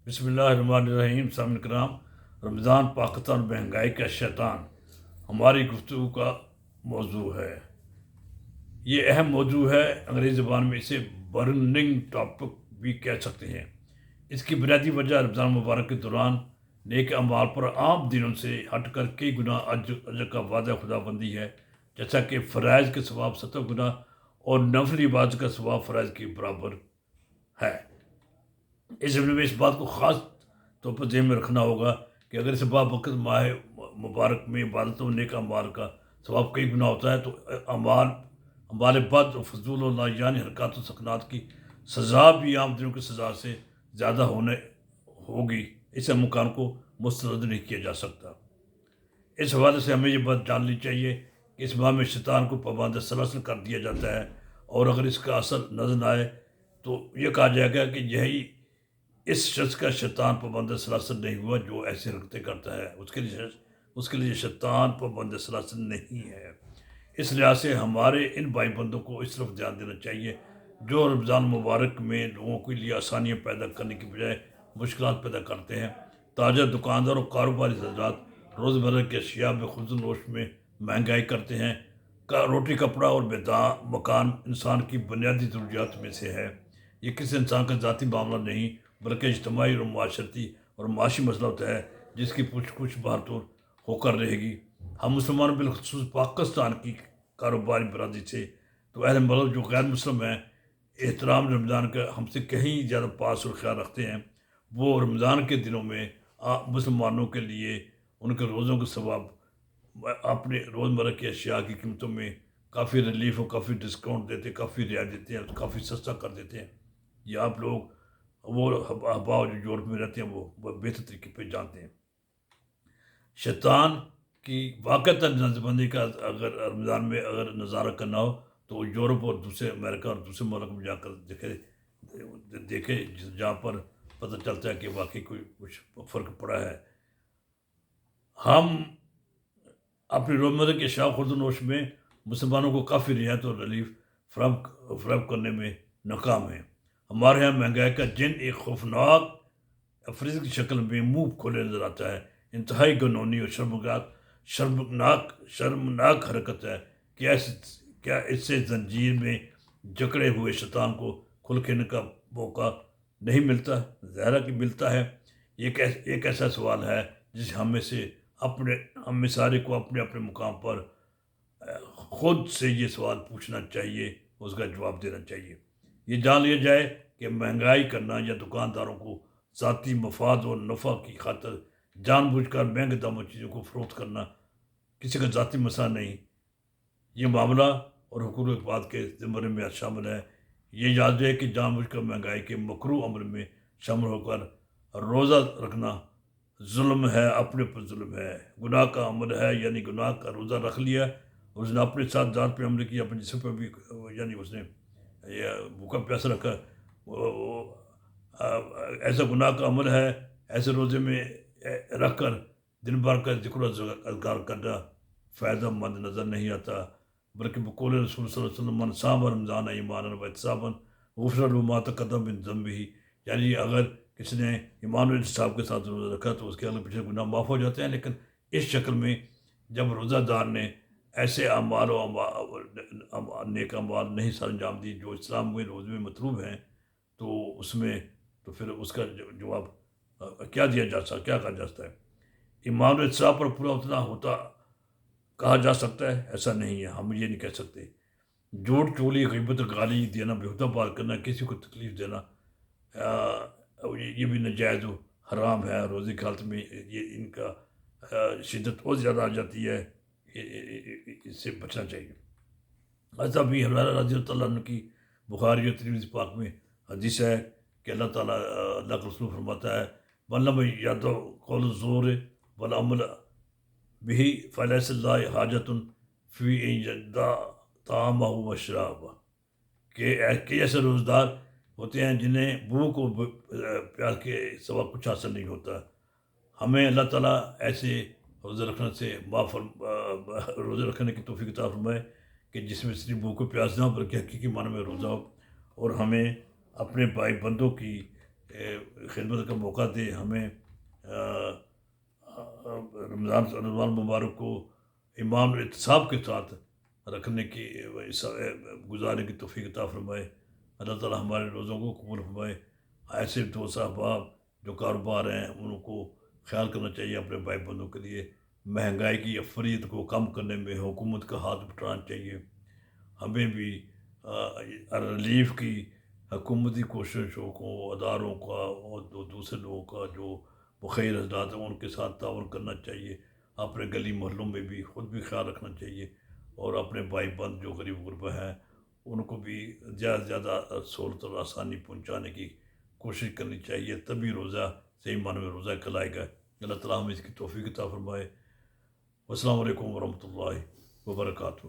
بسم اللہ الرحمن الرحیم. سامعین کرام، رمضان پاکستان مہنگائی کا شیطان ہماری گفتگو کا موضوع ہے. یہ اہم موضوع ہے، انگریزی زبان میں اسے برننگ ٹاپک بھی کہہ سکتے ہیں. اس کی بنیادی وجہ رمضان مبارک کے دوران نیک اعمال پر عام دنوں سے ہٹ کر کئی گنا اجر کا وعدہ خدا بندی ہے، جیسا کہ فرائض کے ثواب 70 گنا اور نفلی عبادت کا ثواب فرائض کے برابر ہے. اس زمین میں اس بات کو خاص طور پر ذہن میں رکھنا ہوگا کہ اگر اس بابرکت ماہ مبارک میں عبادتوں و نیک اعمال کا ثواب کئی گنا ہوتا ہے، تو اعمال بد و فضول و نایانی حرکات و سکنات کی سزا بھی عام دنوں کی سزا سے زیادہ ہوگی. اس امکان کو مسترد نہیں کیا جا سکتا. اس حوالے سے ہمیں یہ بات جاننی چاہیے کہ اس ماہ میں شیطان کو پابند سلاسل کر دیا جاتا ہے، اور اگر اس کا اثر نظر نہ آئے تو یہ کہا جائے گا کہ یہی اس شخص کا شیطان پابند سلاسل نہیں ہوا جو ایسی حرکتیں کرتا ہے. اس کے لیے شیطان پابند سلاسل نہیں ہے. اس لحاظ سے ہمارے ان بھائی بندوں کو اس طرف دھیان دینا چاہیے جو رمضان مبارک میں لوگوں کے لیے آسانیاں پیدا کرنے کی بجائے مشکلات پیدا کرتے ہیں. تاجر، دکاندار اور کاروباری حضرات روزمرہ کے اشیاء میں خرد و نوش میں مہنگائی کرتے ہیں. روٹی، کپڑا اور مکان انسان کی بنیادی ضروریات میں سے ہے. یہ کسی انسان کا ذاتی معاملہ نہیں بلکہ اجتماعی اور معاشرتی اور معاشی مسئلہ ہوتا ہے جس کی پوچھ کچھ بہرطور ہو کر رہے گی. ہم مسلمان بالخصوص پاکستان کی کاروباری برادری سے تو اہل ملک جو غیر مسلم ہیں احترام رمضان کا ہم سے کہیں زیادہ پاس اور خیال رکھتے ہیں. وہ رمضان کے دنوں میں مسلمانوں کے لیے ان کے روزوں کے ثواب اپنے روزمرہ کی اشیاء کی قیمتوں میں کافی ریلیف اور کافی ڈسکاؤنٹ دیتے، کافی رعایت دیتے ہیں، کافی سستا کر دیتے ہیں. یہ آپ لوگ وہ احباب جو یورپ میں رہتے ہیں وہ بہتر طریقے پہ جانتے ہیں. شیطان کی واقعتاً نظر بندی کا اگر رمضان میں اگر نظارہ کرنا ہو تو یورپ اور دوسرے امریکہ اور دوسرے ملک میں جا کر دیکھے جہاں پر پتہ چلتا ہے کہ واقعی کوئی کچھ فرق پڑا ہے. ہم اپنی روزمرہ کے اشیاء خرد و نوش میں مسلمانوں کو کافی رعایت اور ریلیف فراہم کرنے میں ناکام ہیں. ہمارے یہاں مہنگائی کا جن ایک خوفناک افریز کی شکل میں منہ کھولے نظر آتا ہے، انتہائی گنونی اور شرمناک حرکت ہے. کیا اس سے زنجیر میں جکڑے ہوئے شیطان کو کھل کھیلنے کا موقع نہیں ملتا؟ ظاہر ہے کہ ملتا ہے. یہ ایک ایسا سوال ہے جسے ہم میں سارے کو اپنے اپنے مقام پر خود سے یہ سوال پوچھنا چاہیے، اس کا جواب دینا چاہیے. یہ جان لیا جائے کہ مہنگائی کرنا یا دکانداروں کو ذاتی مفاد اور نفع کی خاطر جان بوجھ کر مہنگے داموں چیزوں کو فروخت کرنا کسی کا ذاتی مسئلہ نہیں. یہ معاملہ اور حقوق اقبال کے زمرے میں شامل ہے. یہ یاد رہے کہ جان بوجھ کر مہنگائی کے مکروہ عمل میں شامل ہو کر روزہ رکھنا ظلم ہے، اپنے پر ظلم ہے، گناہ کا عمل ہے. یعنی گناہ کا روزہ رکھ لیا، اس نے اپنے ساتھ ذات پہ عمل کیا، اپنے جسم پہ بھی، یعنی اس نے بھوکا پیاسا رکھا. ایسا گناہ کا عمل ہے. ایسے روزے میں رکھ کر دن بھر کا ذکر و اذکار کرنا فائدہ مند نظر نہیں آتا، بلکہ بقول رسول صلی اللہ علیہ وسلم من صام رمضان ایمانا و احتسابا غفر له ما تقدم من ذنبه. یعنی اگر کسی نے ایمان و احتساب کے ساتھ روزہ رکھا تو اس کے اگلے پچھلے گناہ معاف ہو جاتے ہیں. لیکن اس شکل میں جب روزہ دار نے ایسے اعمال و نیک اعمال نہیں سر انجام دی جو اسلام میں روزے میں مطلوب ہیں، تو اس میں تو پھر اس کا جواب کیا دیا جا سکتا، کیا کہا جا سکتا ہے؟ ایمان و احتساب پر پورا اتنا ہوتا کہا جا سکتا ہے؟ ایسا نہیں ہے، ہم یہ نہیں کہہ سکتے. جھوٹ، چولی، غیبت، گالی دینا، بےہودہ بات کرنا، کسی کو تکلیف دینا، یہ بھی ناجائز و حرام ہے. روزے کی حالت میں یہ ان کا شدت اور زیادہ آ جاتی ہے. اس سے بچنا چاہیے. ایسا بھی حضرت رضی اللہ عنہ کی بخاری اور ترمذی پاک میں حدیث ہے کہ اللہ تعالیٰ کا رسول فرماتا ہے من لم یدع قول الزور والعمل به فلیس اللہ حاجۃ فی ان یدع طعامہ و شرابہ. کہ ایسے روزدار ہوتے ہیں جنہیں بھوک و پیاس کے سوا کچھ حاصل نہیں ہوتا. ہمیں اللہ تعالیٰ ایسے روزہ رکھنے سے روزہ رکھنے کی توفیق عطا فرمائے کہ جس میں صرف بھوک و پیاس نہ ہو بلکہ حقیقی معنی میں روزہ ہو، اور ہمیں اپنے بھائی بندوں کی خدمت کا موقع دے، ہمیں رمضان مبارک کو ایمان و احتساب کے ساتھ رکھنے کی گزارنے کی توفیق عطا فرمائے۔ اللہ تعالیٰ ہمارے روزوں کو قبول فرمائے۔ ایسے دوست احباب جو کاروبار ہیں ان کو خیال کرنا چاہیے اپنے بھائی بندوں کے لیے۔ مہنگائی کی افریت کو کم کرنے میں حکومت کا ہاتھ بٹانا چاہیے۔ ہمیں بھی ریلیف کی حکومتی کوششوں کو، اداروں کا اور دوسرے لوگوں کا جو مخیر حضرات ہیں ان کے ساتھ تعاون کرنا چاہیے۔ اپنے گلی محلوں میں بھی خود بھی خیال رکھنا چاہیے، اور اپنے بھائی بند جو غریب غربا ہیں ان کو بھی زیادہ سے زیادہ سہولت اور آسانی پہنچانے کی کوشش کرنی چاہیے، تبھی روزہ صحیح معنی میں روزہ کہلائے گا۔ اللہ تعالیٰ ہمیں اس کی توفیق عطا فرمائے۔ السلام علیکم ورحمۃ اللہ وبرکاتہ۔